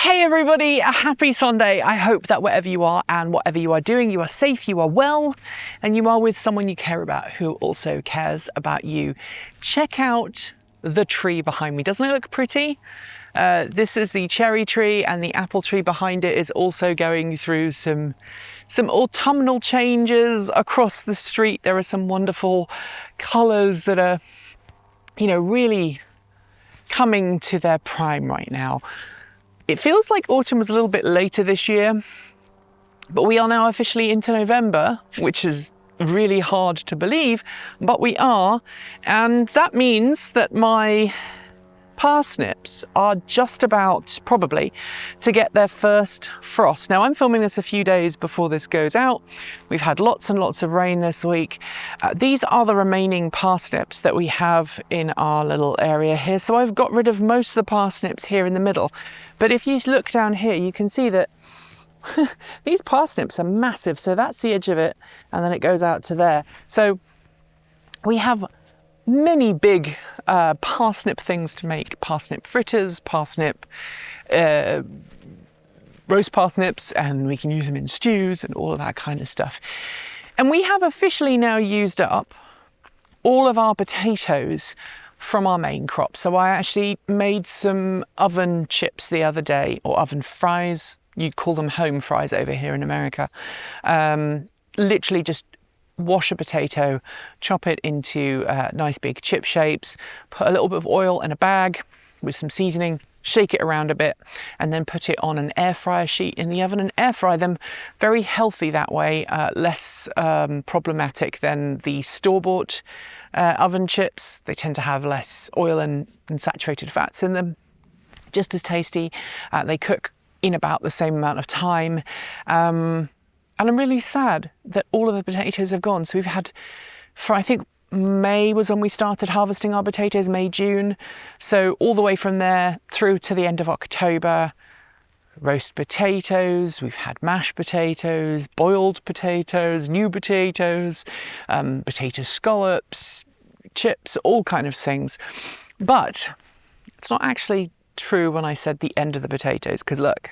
Hey everybody, a happy Sunday. I hope that wherever you are and whatever you are doing, you are safe, you are well, and you are with someone you care about who also cares about you. Check out the tree behind me. Doesn't it look pretty? This is the cherry tree, and the apple tree behind it is also going through some autumnal changes across the street. There are some wonderful colours that are, really coming to their prime right now. It feels like autumn was a little bit later this year, but we are now officially into November, which is really hard to believe, but we are. And that means that my parsnips are just about probably to get their first frost. Now, I'm filming this a few days before this goes out. We've had lots and lots of rain this week. These are the remaining parsnips that we have in our little area here. So I've got rid of most of the parsnips here in the middle. But if you look down here, you can see that these parsnips are massive. So that's the edge of it, and then it goes out to there. So we have many big parsnip things to make: parsnip fritters, parsnip roast parsnips, and we can use them in stews and all of that kind of stuff. And we have officially now used up all of our potatoes from our main crop. So I actually made some oven chips the other day, or oven fries. You'd call them home fries over here in America. Literally just wash a potato, chop it into nice big chip shapes, put a little bit of oil in a bag with some seasoning, shake it around a bit, and then put it on an air fryer sheet in the oven and air fry them. Very healthy that way, less problematic than the store-bought oven chips. They tend to have less oil and saturated fats in them. Just as tasty. They cook in about the same amount of time. And I'm really sad that all of the potatoes have gone. So we've had, I think May was when we started harvesting our potatoes, May, June. So all the way from there through to the end of October, roast potatoes, we've had mashed potatoes, boiled potatoes, new potatoes, potato scallops, chips, all kind of things. But it's not actually true when I said the end of the potatoes, because look,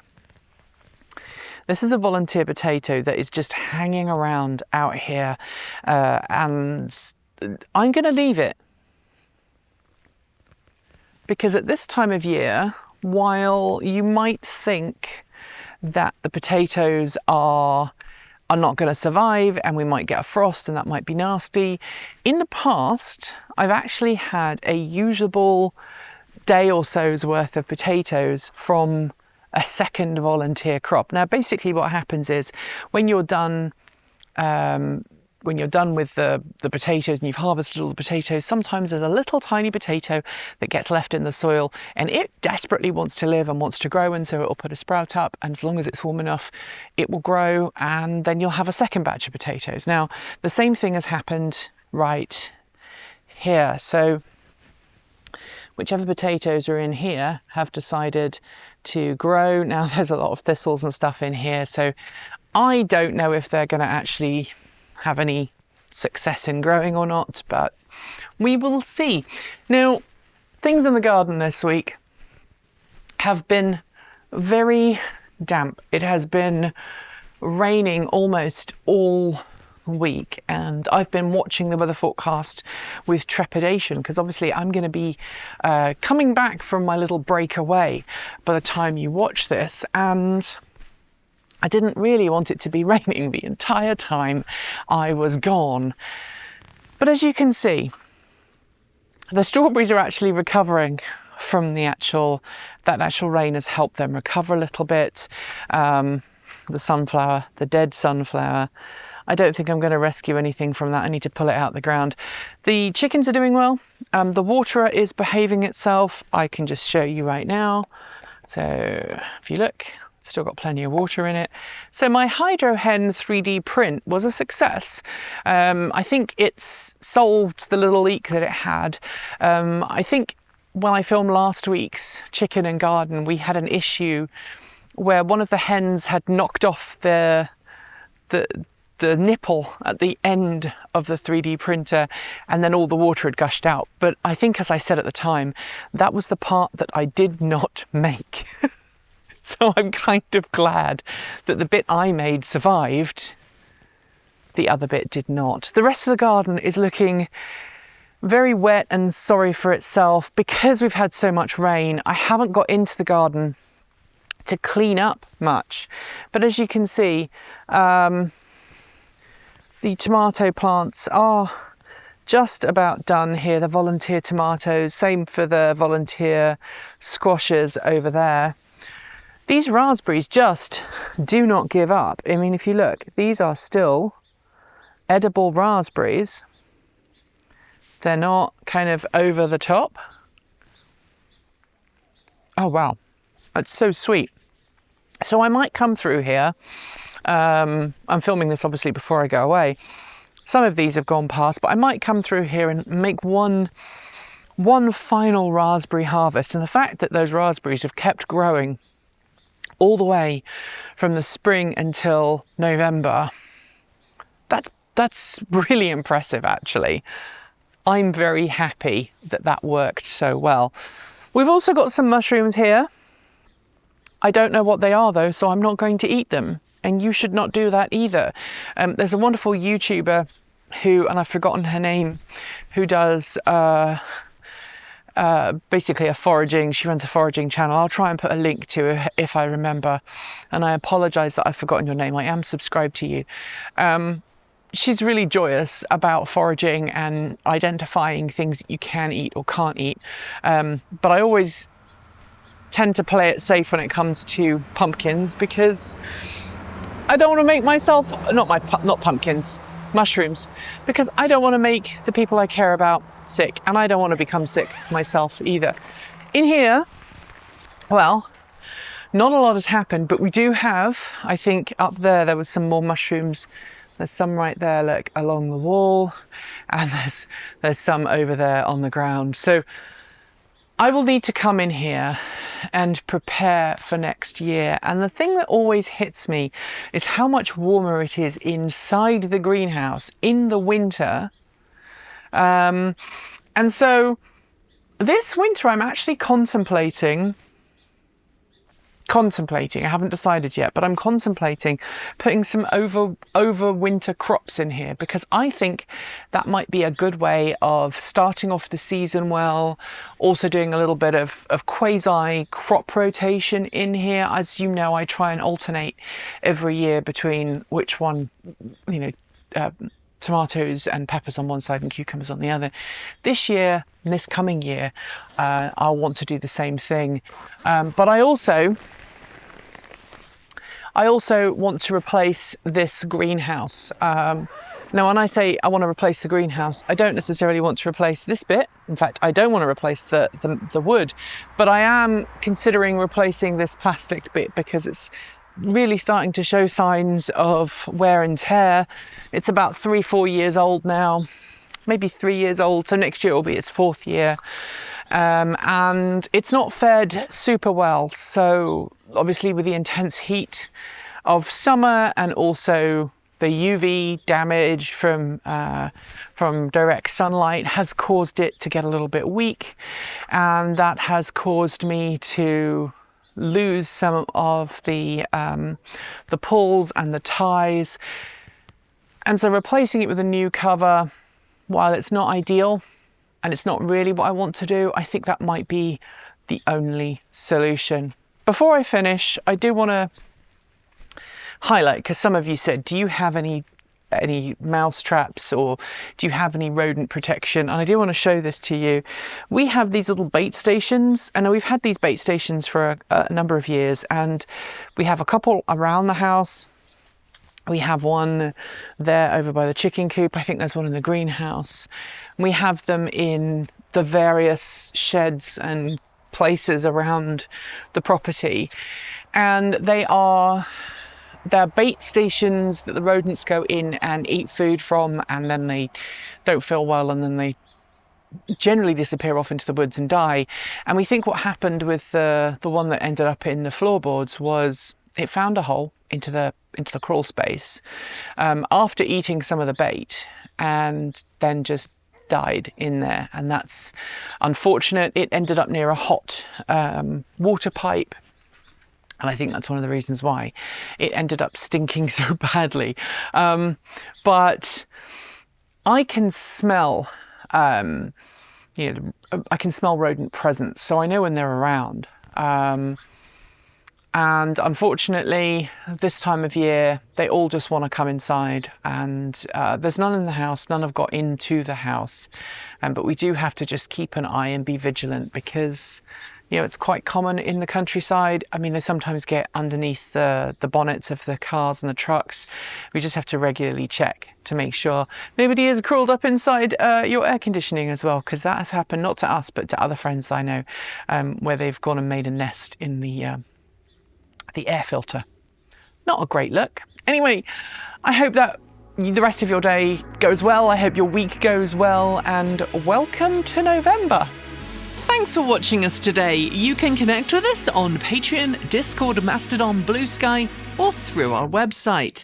this is a volunteer potato that is just hanging around out here, and I'm going to leave it. Because at this time of year, while you might think that the potatoes are not going to survive and we might get a frost and that might be nasty, in the past, I've actually had a usable day or so's worth of potatoes from a second volunteer crop. Now, basically what happens is when you're done with the potatoes and you've harvested all the potatoes, sometimes there's a little tiny potato that gets left in the soil, and it desperately wants to live and wants to grow, and so it'll put a sprout up, and as long as it's warm enough, it will grow, and then you'll have a second batch of potatoes. Now, the same thing has happened right here. So whichever potatoes are in here have decided to grow. Now, there's a lot of thistles and stuff in here, so I don't know if they're going to actually have any success in growing or not, but we will see. Now, things in the garden this week have been very damp. It has been raining almost all week, and I've been watching the weather forecast with trepidation, because obviously I'm going to be coming back from my little break away by the time you watch this, and I didn't really want it to be raining the entire time I was gone. But as you can see, the strawberries are actually recovering from that actual rain has helped them recover a little bit. The sunflower, the dead sunflower, I don't think I'm going to rescue anything from that. I need to pull it out the ground. The chickens are doing well. The waterer is behaving itself. I can just show you right now. So if you look, it's still got plenty of water in it. So my Hydro Hen 3D print was a success. I think it's solved the little leak that it had. I think when I filmed last week's Chicken and Garden, we had an issue where one of the hens had knocked off the nipple at the end of the 3D printer, and then all the water had gushed out. But I think, as I said at the time, that was the part that I did not make. So I'm kind of glad that the bit I made survived, the other bit did not. The rest of the garden is looking very wet and sorry for itself because we've had so much rain. I haven't got into the garden to clean up much, but as you can see, the tomato plants are just about done here. The volunteer tomatoes, same for the volunteer squashes over there. These raspberries just do not give up. I mean, if you look, these are still edible raspberries. They're not kind of over the top. Oh wow, that's so sweet. So I might come through here. I'm filming this obviously before I go away. Some of these have gone past, but I might come through here and make one final raspberry harvest. And the fact that those raspberries have kept growing all the way from the spring until November, that's really impressive actually. I'm very happy that that worked so well. We've also got some mushrooms here. I don't know what they are though, so I'm not going to eat them. And you should not do that either. There's a wonderful YouTuber who, and I've forgotten her name, who does basically a foraging, she runs a foraging channel. I'll try and put a link to her if I remember. And I apologise that I've forgotten your name. I am subscribed to you. She's really joyous about foraging and identifying things that you can eat or can't eat. But I always tend to play it safe when it comes to pumpkins because I don't want to make myself, not pumpkins, mushrooms, because I don't want to make the people I care about sick, and I don't want to become sick myself either. In here, well, not a lot has happened, but we do have, I think up there was some more mushrooms. There's some right there, look, along the wall, and there's some over there on the ground. So I will need to come in here and prepare for next year. And the thing that always hits me is how much warmer it is inside the greenhouse in the winter. And so this winter I'm actually contemplating, I haven't decided yet, but I'm contemplating putting some over winter crops in here because I think that might be a good way of starting off the season well, also doing a little bit of quasi crop rotation in here. As you know, I try and alternate every year between which one, tomatoes and peppers on one side and cucumbers on the other. This year, this coming year, I'll want to do the same thing. But I also want to replace this greenhouse. Now, when I say I want to replace the greenhouse, I don't necessarily want to replace this bit. In fact, I don't want to replace the wood, but I am considering replacing this plastic bit because it's really starting to show signs of wear and tear. It's about 3-4 years old now, maybe 3 years old. So next year will be its 4th year. And it's not fed super well. So obviously with the intense heat of summer and also the UV damage from direct sunlight has caused it to get a little bit weak. And that has caused me to lose some of the pulls and the ties. And so replacing it with a new cover, while it's not ideal and it's not really what I want to do, I think that might be the only solution. Before I finish, I do want to highlight, because some of you said, do you have any mouse traps or do you have any rodent protection? And I do want to show this to you. We have these little bait stations, and we've had these bait stations for a number of years, and we have a couple around the house. We have one there over by the chicken coop. I think there's one in the greenhouse. We have them in the various sheds and places around the property, and they're bait stations that the rodents go in and eat food from, and then they don't feel well, and then they generally disappear off into the woods and die. And we think what happened with the one that ended up in the floorboards was it found a hole into the crawl space after eating some of the bait, and then just died in there. And that's unfortunate. It ended up near a hot water pipe, And I think that's one of the reasons why it ended up stinking so badly. But I can smell, I can smell rodent presence, so I know when they're around. And unfortunately, this time of year, they all just want to come inside, and there's none in the house, none have got into the house. But we do have to just keep an eye and be vigilant, because it's quite common in the countryside. I mean, they sometimes get underneath the bonnets of the cars and the trucks. We just have to regularly check to make sure nobody has crawled up inside your air conditioning as well, because that has happened not to us, but to other friends I know, where they've gone and made a nest in the air filter. Not a great look. Anyway, I hope that the rest of your day goes well. I hope your week goes well, and welcome to November. Thanks for watching us today. You can connect with us on Patreon, Discord, Mastodon, Blue Sky, or through our website.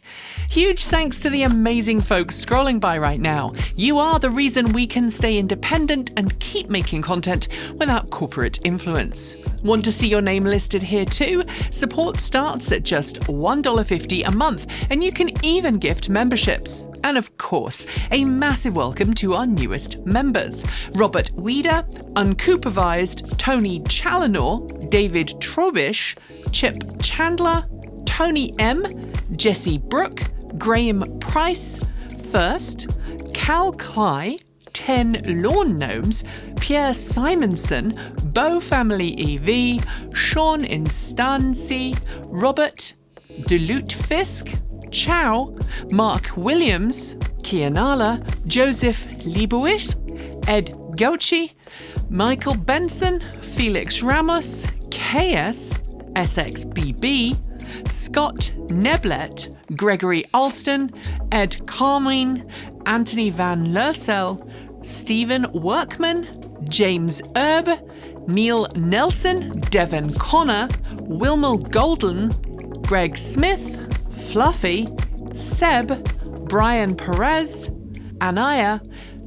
Huge thanks to the amazing folks scrolling by right now. You are the reason we can stay independent and keep making content without corporate influence. Want to see your name listed here too? Support starts at just $1.50 a month, and you can even gift memberships. And of course, a massive welcome to our newest members: Robert Weeder, Uncoopavized, Tony Challenor, David Trobish, Chip Chandler, Tony M, Jesse Brooke, Graham Price, First, Cal Cly, 10 Lawn Gnomes, Pierre Simonson, Bow Family EV, Sean Instancy, Robert, Delut Fisk, Chow, Mark Williams, Kianala, Joseph Liebowitz, Ed Gauchi, Michael Benson, Felix Ramos, KS, SXBB, Scott Neblet, Gregory Alston, Ed Carmine, Anthony Van Lersel, Stephen Workman, James Erb, Neil Nelson, Devon Connor, Wilmer Golden, Greg Smith, Fluffy, Seb, Brian Perez, Anaya,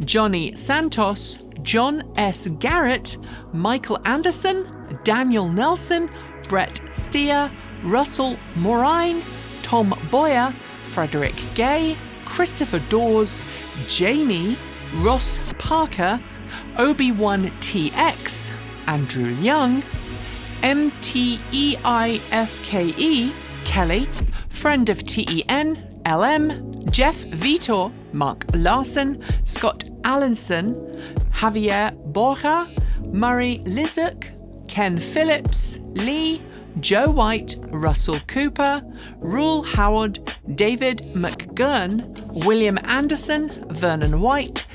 Johnny Santos, John S. Garrett, Michael Anderson, Daniel Nelson, Brett Steer, Russell Morine, Tom Boyer, Frederick Gay, Christopher Dawes, Jamie, Ross Parker, Obi-Wan TX, Andrew Young, MTEIFKE, Kelly, Friend of TEN, LM, Jeff Vitor, Mark Larson, Scott Allenson, Javier Borja, Murray Lizuk, Ken Phillips, Lee, Joe White, Russell Cooper, Rule Howard, David McGurn, William Anderson, Vernon White,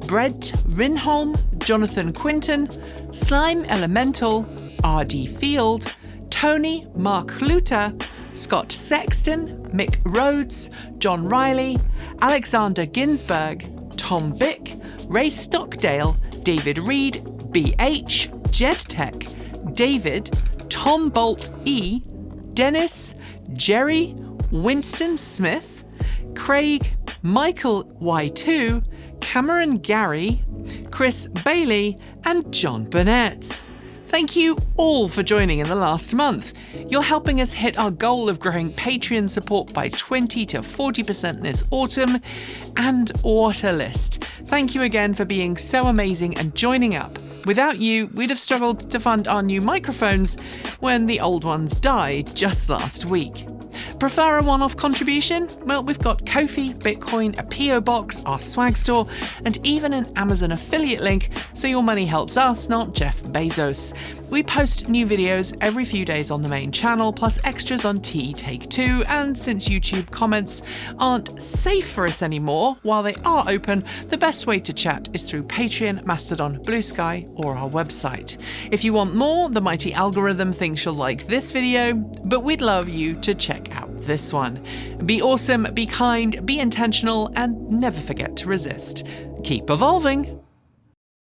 Brett Rinholm, Jonathan Quinton, Slime Elemental, R.D. Field, Tony Mark Luter, Scott Sexton, Mick Rhodes, John Riley, Alexander Ginsberg, Tom Bick, Ray Stockdale, David Reed, BH, JedTech, David, Tom Bolt E, Dennis, Jerry, Winston Smith, Craig, Michael Y2, Cameron Gary, Chris Bailey, and John Burnett. Thank you all for joining in the last month. You're helping us hit our goal of growing Patreon support by 20 to 40% this autumn. And what a list. Thank you again for being so amazing and joining up. Without you, we'd have struggled to fund our new microphones when the old ones died just last week. Prefer a one-off contribution? Well, we've got Ko-fi, Bitcoin, a PO box, our swag store, and even an Amazon affiliate link, so your money helps us, not Jeff Bezos. We post new videos every few days on the main channel, plus extras on Tea Take 2, and since YouTube comments aren't safe for us anymore, while they are open, the best way to chat is through Patreon, Mastodon, Blue Sky, or our website. If you want more, the mighty algorithm thinks you'll like this video, but we'd love you to check out this one. Be awesome, be kind, be intentional, and never forget to resist. Keep evolving!